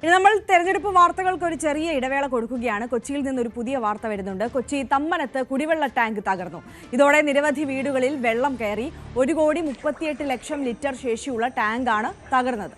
ഇനി നമ്മൾ തെരഞ്ഞെടുപ്പ് വാർത്തകൾക്ക് ഒരു ചെറിയ ഇടവേള കൊടുക്കുകയാണ്. കൊച്ചിയിൽ നിന്നൊരു പുതിയ വാർത്ത വരുന്നുണ്ട്. കൊച്ചി തമ്മനത്ത് കുടിവെള്ള ടാങ്ക് തകർന്നു. ഇതോടെ നിരവധി വീടുകളിൽ വെള്ളം കയറി. 1,38,00,000 ലിറ്റർ ശേഷിയുള്ള ടാങ്കാണ് തകർന്നത്.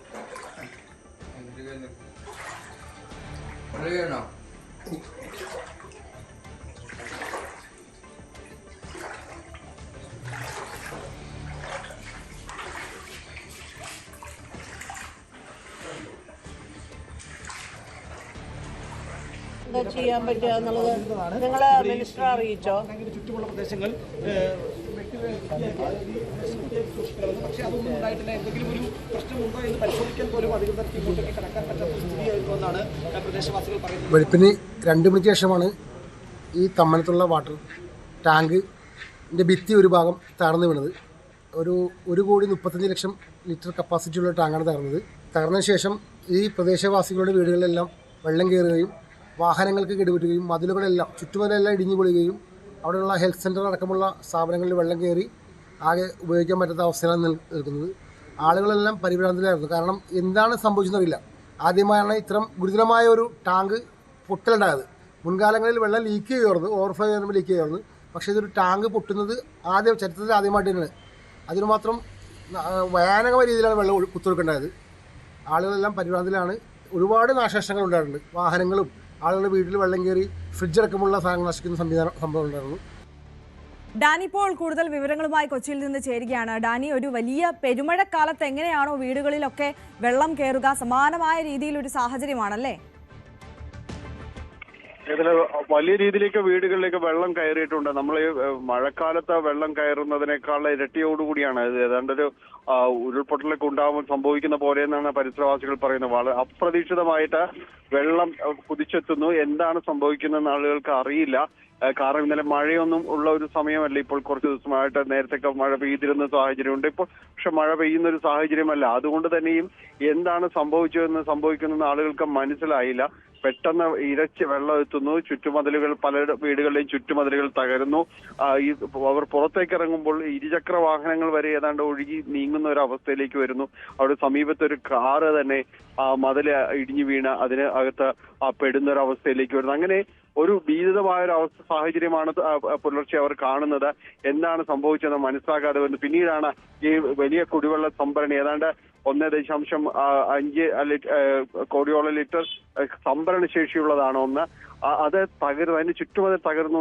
എന്താ ചെയ്യാൻ പറ്റുക എന്നുള്ളത് നിങ്ങളെ മിനിസ്റ്ററെ അറിയിച്ചോ? ചുറ്റുമുള്ള പ്രദേശങ്ങൾ പക്ഷേ അതൊന്നും ഉണ്ടായിട്ടില്ല. എന്തെങ്കിലും ഒരു പ്രശ്നമുണ്ടോ എന്ന് പരിശോധിക്കാൻ പോലും അധികൃതർക്ക് ഇങ്ങോട്ടേക്ക് കടക്കാൻ പറ്റാത്ത സ്ഥിതിയായിരുന്നുവെന്നാണ് പ്രദേശവാസികൾ പറയുന്നത്. വെളുപ്പിന് 2 മണിക്ക് ശേഷമാണ് ഈ തമ്മനത്തുള്ള വാട്ടർ ടാങ്കിൻ്റെ ഭിത്തി ഒരു ഭാഗം തകർന്നു വീണത്. 1,35,00,000 ലിറ്റർ കപ്പാസിറ്റിയുള്ള ടാങ്കാണ് തകർന്നത്. തകർന്നതിന് ശേഷം ഈ പ്രദേശവാസികളുടെ വീടുകളിലെല്ലാം വെള്ളം കയറുകയും വാഹനങ്ങൾക്ക് കേടുപറ്റുകയും മതിലുകളെല്ലാം ചുറ്റുമതിലെല്ലാം ഇടിഞ്ഞു പൊളിയുകയും അവിടെയുള്ള ഹെൽത്ത് സെൻ്റർ അടക്കമുള്ള സ്ഥാപനങ്ങളിൽ വെള്ളം കയറി ആകെ ഉപയോഗിക്കാൻ പറ്റാത്ത അവസ്ഥയിലാണ് നിൽക്കുന്നത്. ആളുകളെല്ലാം പരിഭ്രാന്തരായിരുന്നു. കാരണം എന്താണ് സംഭവിച്ചതെന്നറിയില്ല. ആദ്യമായാണ് ഇത്തരം ഗുരുതരമായ ഒരു ടാങ്ക് പൊട്ടലുണ്ടായത്. മുൻകാലങ്ങളിൽ വെള്ളം ലീക്ക് ചെയ്യുമായിരുന്നു, ഓവർഫ്ലോ ചെയ്യുമ്പോൾ ലീക്ക് ചെയ്യുമായിരുന്നു. പക്ഷേ ഇതൊരു ടാങ്ക് പൊട്ടുന്നത് ചരിത്രത്തിൽ ആദ്യമായിട്ട് തന്നെയാണ്. അതിന് മാത്രം ഭയാനകമായ രീതിയിലാണ് വെള്ളം കുത്തൊഴുക്കുണ്ടായത്. ആളുകളെല്ലാം പരിഭ്രാന്തത്തിലാണ്. ഒരുപാട് നാശനഷ്ടങ്ങൾ ഉണ്ടായിട്ടുണ്ട്. വാഹനങ്ങളും ആളുകളുടെ വീട്ടിൽ വെള്ളം കയറി ഫ്രിഡ്ജ് അടക്കമുള്ള സാധനങ്ങൾ നശിക്കുന്ന സംഭവം ഉണ്ടായിരുന്നു. ഡാനി ഇപ്പോൾ കൂടുതൽ വിവരങ്ങളുമായി കൊച്ചിയിൽ നിന്ന് ചേരുകയാണ്. ഡാനി, ഒരു വലിയ പെരുമഴക്കാലത്ത് എങ്ങനെയാണോ വീടുകളിലൊക്കെ വെള്ളം കയറുക, സമാനമായ രീതിയിലൊരു സാഹചര്യമാണല്ലേ? ഇതിൽ വലിയ രീതിയിലേക്ക് വീടുകളിലേക്ക് വെള്ളം കയറിയിട്ടുണ്ട്. നമ്മൾ ഈ മഴക്കാലത്ത് വെള്ളം കയറുന്നതിനേക്കാൾ ഇരട്ടിയോടുകൂടിയാണ് ഇത്. ഏതാണ്ടൊരു ഉരുൾപൊട്ടലൊക്കെ ഉണ്ടാകുമ്പോൾ സംഭവിക്കുന്ന പോലെ എന്നാണ് പരിസരവാസികൾ പറയുന്നത്. വളരെ അപ്രതീക്ഷിതമായിട്ട് വെള്ളം കുതിച്ചെത്തുന്നു. എന്താണ് സംഭവിക്കുന്നതെന്ന് ആളുകൾക്ക് അറിയില്ല. കാരണം ഇന്നലെ മഴയൊന്നും ഉള്ള ഒരു സമയമല്ല. ഇപ്പോൾ കുറച്ച് ദിവസമായിട്ട് നേരത്തെ മഴ പെയ്തിരുന്ന സാഹചര്യമുണ്ട്. ഇപ്പോൾ പക്ഷെ മഴ പെയ്യുന്ന ഒരു സാഹചര്യമല്ല. അതുകൊണ്ട് തന്നെയും എന്താണ് സംഭവിക്കുന്നതെന്ന് ആളുകൾക്ക് മനസ്സിലായില്ല. പെട്ടെന്ന് ഇരച്ച് വെള്ളം എത്തുന്നു. ചുറ്റുമതിലുകൾ, പല വീടുകളിലെയും ചുറ്റുമതിലുകൾ തകരുന്നു. അവർ പുറത്തേക്ക് ഇറങ്ങുമ്പോൾ ഇരുചക്ര വാഹനങ്ങൾ വരെ ഏതാണ്ട് ഒഴുകി നീങ്ങുന്ന ഒരു അവസ്ഥയിലേക്ക് വരുന്നു. അവിടെ സമീപത്തൊരു കാറ് തന്നെ മതിൽ ഇടിഞ്ഞു വീണ് അതിന് അകത്ത് പെടുന്ന ഒരു അവസ്ഥയിലേക്ക് വരുന്നു. അങ്ങനെ ഒരു ഭീതിതമായ ഒരു സാഹചര്യമാണ് പുലർച്ചെ അവർ കാണുന്നത്. എന്താണ് സംഭവിച്ചതെന്ന് മനസ്സിലാക്കാതെ വരുന്നു. പിന്നീടാണ് ഈ വലിയ കുടിവെള്ള സംഭരണി ഏതാണ്ട് 1.5 കോടിയോളം ലിറ്റർ സംഭരണ ശേഷിയുള്ളതാണ് അത് തകരുന്നു. അതിന് ചുറ്റുമതിൽ തകർന്നു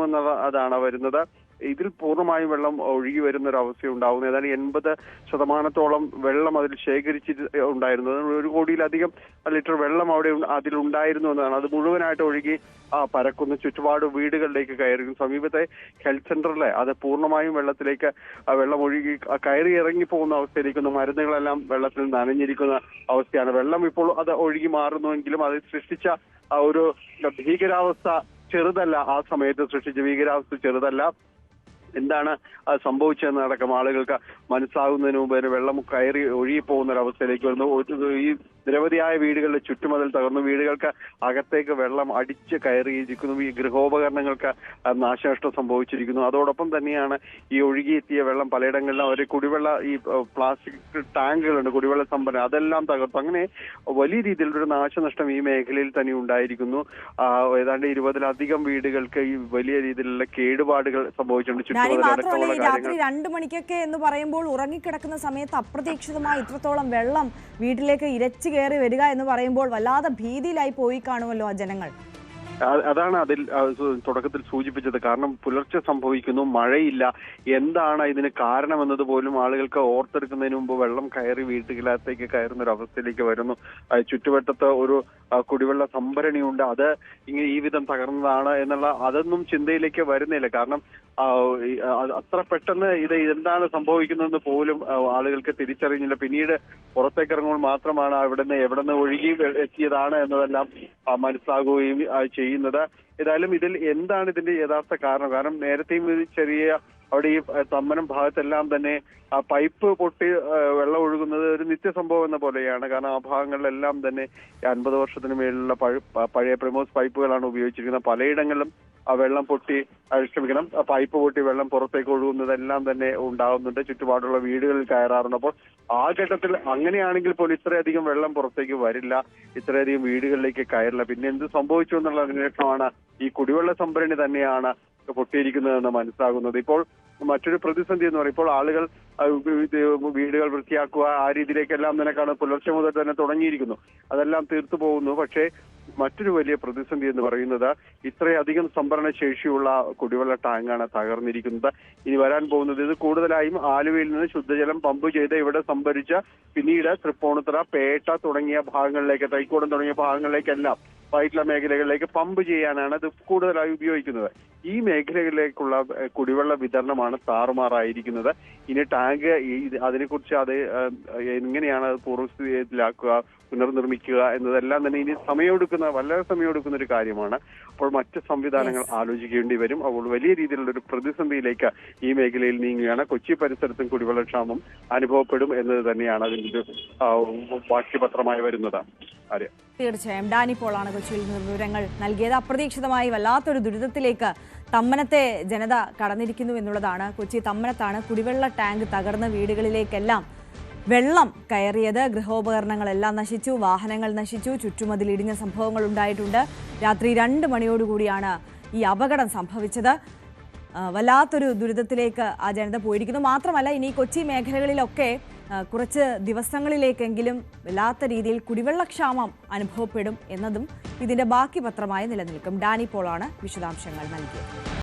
അതാണ് വരുന്നത്. ഇതിൽ പൂർണ്ണമായും വെള്ളം ഒഴുകി വരുന്ന ഒരു അവസ്ഥ ഉണ്ടാകുന്നു. ഏതാണ്ട് 80% വെള്ളം അതിൽ ശേഖരിച്ചിട്ടുണ്ടായിരുന്നു. 1 കോടിയിലധികം ലിറ്റർ വെള്ളം അതിലുണ്ടായിരുന്നു എന്നതാണ്. അത് മുഴുവനായിട്ട് ഒഴുകി പരക്കുന്നു. ചുറ്റുപാട് വീടുകളിലേക്ക് കയറി. സമീപത്തെ ഹെൽത്ത് സെന്ററിലെ അത് പൂർണ്ണമായും വെള്ളം ഒഴുകി കയറി ഇറങ്ങി പോകുന്ന അവസ്ഥയിലേക്കുന്നു. മരുന്നുകളെല്ലാം വെള്ളത്തിൽ നനഞ്ഞിരിക്കുന്ന അവസ്ഥയാണ്. വെള്ളം ഇപ്പോൾ അത് ഒഴുകി മാറുന്നുവെങ്കിലും അത് സൃഷ്ടിച്ച ഒരു ഭീകരാവസ്ഥ ചെറുതല്ല. ആ സമയത്ത് സൃഷ്ടിച്ച ഭീകരാവസ്ഥ ചെറുതല്ല. എന്താണ് സംഭവിച്ചതെന്ന് അടക്കം ആളുകൾക്ക് മനസ്സിലാകുന്നതിന് മുമ്പ് വെള്ളം കയറി ഒഴുകിപ്പോകുന്ന ഒരവസ്ഥയിലേക്ക് വരുന്നു. ഈ നിരവധിയായ വീടുകളിലെ ചുറ്റുമതിൽ തകർന്നു. വീടുകൾക്ക് അകത്തേക്ക് വെള്ളം അടിച്ച് കയറിയിരിക്കുന്നു. ഈ ഗൃഹോപകരണങ്ങൾക്ക് നാശനഷ്ടം സംഭവിച്ചിരിക്കുന്നു. അതോടൊപ്പം തന്നെയാണ് ഈ ഒഴുകിയെത്തിയ വെള്ളം പലയിടങ്ങളിലും ഒരു കുടിവെള്ള ഈ പ്ലാസ്റ്റിക് ടാങ്കുകളുണ്ട്, കുടിവെള്ള സംഭരണം, അതെല്ലാം തകർത്തു. അങ്ങനെ വലിയ രീതിയിലൊരു നാശനഷ്ടം ഈ മേഖലയിൽ തന്നെ ഉണ്ടായിരിക്കുന്നു. ഏതാണ്ട് 20-ലധികം വീടുകൾക്ക് ഈ വലിയ രീതിയിലുള്ള കേടുപാടുകൾ സംഭവിച്ചിട്ടുണ്ട്. മാത്രമല്ല, രാത്രി 2 മണിക്കൊക്കെ എന്ന് പറയുമ്പോൾ ഉറങ്ങിക്കിടക്കുന്ന സമയത്ത് അപ്രതീക്ഷിതമായി ഇത്രത്തോളം വെള്ളം വീട്ടിലേക്ക് ഇരച്ചു കയറി വരിക എന്ന് പറയുമ്പോൾ വല്ലാതെ ഭീതിയിലായി പോയി കാണുമല്ലോ ആ ജനങ്ങൾ. അതാണ് അതിൽ തുടക്കത്തിൽ സൂചിപ്പിച്ചത്. കാരണം പുലർച്ചെ സംഭവിക്കുന്നു, മഴയില്ല. എന്താണ് ഇതിന് കാരണമെന്നത് പോലും ആളുകൾക്ക് ഓർത്തെടുക്കുന്നതിന് മുമ്പ് വെള്ളം കയറി വീട്ടുകളിലേക്ക് കയറുന്ന ഒരു അവസ്ഥയിലേക്ക് വരുന്നു. ചുറ്റുവട്ടത്ത് ഒരു കുടിവെള്ള സംഭരണിയുണ്ട്, അത് ഇങ്ങനെ ഈ വിധം തകർന്നതാണ് എന്നുള്ള അതൊന്നും ചിന്തയിലേക്ക് വരുന്നില്ല. കാരണം അത്ര പെട്ടെന്ന് എന്താണ് സംഭവിക്കുന്നതെന്ന് പോലും ആളുകൾക്ക് തിരിച്ചറിഞ്ഞില്ല. പിന്നീട് പുറത്തേക്ക് ഇറങ്ങുമ്പോൾ മാത്രമാണ് എവിടുന്ന് ഒഴുകി എത്തിയതാണ് എന്നതെല്ലാം മനസ്സിലാകുകയും ചെയ്യുന്നത്. ഏതായാലും ഇതിൽ എന്താണ് ഇതിന്റെ യഥാർത്ഥ കാരണം നേരത്തെയും ചെറിയ അവിടെ ഈ തമ്മനം ഭാഗത്തെല്ലാം തന്നെ പൈപ്പ് പൊട്ടി വെള്ളം ഒഴുകുന്നത് ഒരു നിത്യസംഭവം എന്ന പോലെയാണ്. കാരണം ആ ഭാഗങ്ങളിലെല്ലാം തന്നെ 50 വർഷത്തിന് മേലുള്ള പഴയ പ്രിമോസ് പൈപ്പുകളാണ് ഉപയോഗിച്ചിരിക്കുന്നത്. പലയിടങ്ങളിലും വെള്ളം പൊട്ടി ക്ഷമിക്കണം പൈപ്പ് പൊട്ടി വെള്ളം പുറത്തേക്ക് ഒഴുകുന്നതെല്ലാം തന്നെ ഉണ്ടാകുന്നുണ്ട്. ചുറ്റുപാടുള്ള വീടുകളിൽ കയറാറുണ്ട്. അപ്പോൾ ആ ഘട്ടത്തിൽ അങ്ങനെയാണെങ്കിൽ പോലും ഇത്രയധികം വെള്ളം പുറത്തേക്ക് വരില്ല, ഇത്രയധികം വീടുകളിലേക്ക് കയറില്ല. പിന്നെ എന്ത് സംഭവിച്ചു എന്നുള്ള അന്വേഷണമാണ് ഈ കുടിവെള്ള സംഭരണി തന്നെയാണ് പൊട്ടിയിരിക്കുന്നതെന്ന് മനസ്സിലാകുന്നത്. ഇപ്പോൾ മറ്റൊരു പ്രതിസന്ധി എന്ന് പറയുമ്പോൾ ആളുകൾ വീടുകൾ വൃത്തിയാക്കുക ആ രീതിയിലേക്കെല്ലാം നിനക്കാണ് പുലർച്ചെ മുതൽ തന്നെ തുടങ്ങിയിരിക്കുന്നു. അതെല്ലാം തീർത്തു പോകുന്നു. പക്ഷേ മറ്റൊരു വലിയ പ്രതിസന്ധി എന്ന് പറയുന്നത് ഇത്രയധികം സംഭരണ ശേഷിയുള്ള കുടിവെള്ള ടാങ്കാണ് തകർന്നിരിക്കുന്നത്. ഇനി വരാൻ പോകുന്നത് ഇത് കൂടുതലായും ആലുവയിൽ നിന്ന് ശുദ്ധജലം പമ്പ് ചെയ്ത് ഇവിടെ സംഭരിച്ച് പിന്നീട് തൃപ്പൂണിത്തുറ, പേട്ട തുടങ്ങിയ ഭാഗങ്ങളിലേക്ക്, തൈക്കോടം തുടങ്ങിയ ഭാഗങ്ങളിലേക്കെല്ലാം വൈറ്റില മേഖലകളിലേക്ക് പമ്പ് ചെയ്യാനാണ് ഇത് കൂടുതലായി ഉപയോഗിക്കുന്നത്. ഈ മേഖലകളിലേക്കുള്ള കുടിവെള്ള വിതരണമാണ് താറുമാറായിരിക്കുന്നത്. ഇനി ടാങ്ക് അതിനെക്കുറിച്ച് അത് എങ്ങനെയാണ് പൂർവ്വസ്ഥിതിയിലാക്കുക, പുനർനിർമ്മിക്കുക എന്നതെല്ലാം തന്നെ ഇനി വളരെ സമയമെടുക്കുന്ന ഒരു കാര്യമാണ്. അപ്പോൾ മറ്റ് സംവിധാനങ്ങൾ ആലോചിക്കേണ്ടി വരും. അപ്പോൾ വലിയ രീതിയിലുള്ള ഒരു പ്രതിസന്ധിയിലേക്ക് ഈ മേഖലയിൽ നീങ്ങുകയാണ്. കൊച്ചി പരിസരത്തും കുടിവെള്ളക്ഷാമം അനുഭവപ്പെടും എന്നത് തന്നെയാണ് അതിൻ്റെ ഒരു ബാക്കിപത്രമായി വരുന്നത്. ആര്യ, തീർച്ചയായും ഡാനി പോളാണ് കൊച്ചിയിൽ നിന്ന് വിവരങ്ങൾ നൽകിയത്. അപ്രതീക്ഷിതമായി വല്ലാത്തൊരു ദുരിതത്തിലേക്ക് തമ്മനത്തെ ജനത കടന്നിരിക്കുന്നു എന്നുള്ളതാണ്. കൊച്ചി തമ്മനത്താണ് കുടിവെള്ള ടാങ്ക് തകർന്ന വീടുകളിലേക്കെല്ലാം വെള്ളം കയറിയത്. ഗൃഹോപകരണങ്ങളെല്ലാം നശിച്ചു, വാഹനങ്ങൾ നശിച്ചു, ചുറ്റുമതിൽ ഇടിഞ്ഞ സംഭവങ്ങൾ ഉണ്ടായിട്ടുണ്ട്. രാത്രി 2 മണിയോടുകൂടിയാണ് ഈ അപകടം സംഭവിച്ചത്. വല്ലാത്തൊരു ദുരിതത്തിലേക്ക് ആ ജനത പോയിരിക്കുന്നു. മാത്രമല്ല ഇനി കൊച്ചി മേഖലകളിലൊക്കെ കുറച്ച് ദിവസങ്ങളിലേക്കെങ്കിലും വല്ലാത്ത രീതിയിൽ കുടിവെള്ളക്ഷാമം അനുഭവപ്പെടും എന്നതും ഇതിന്റെ ബാക്കി പത്രമായി നിലനിൽക്കും. ഡാനി പോളാണ് വിശദാംശങ്ങൾ നൽകിയത്.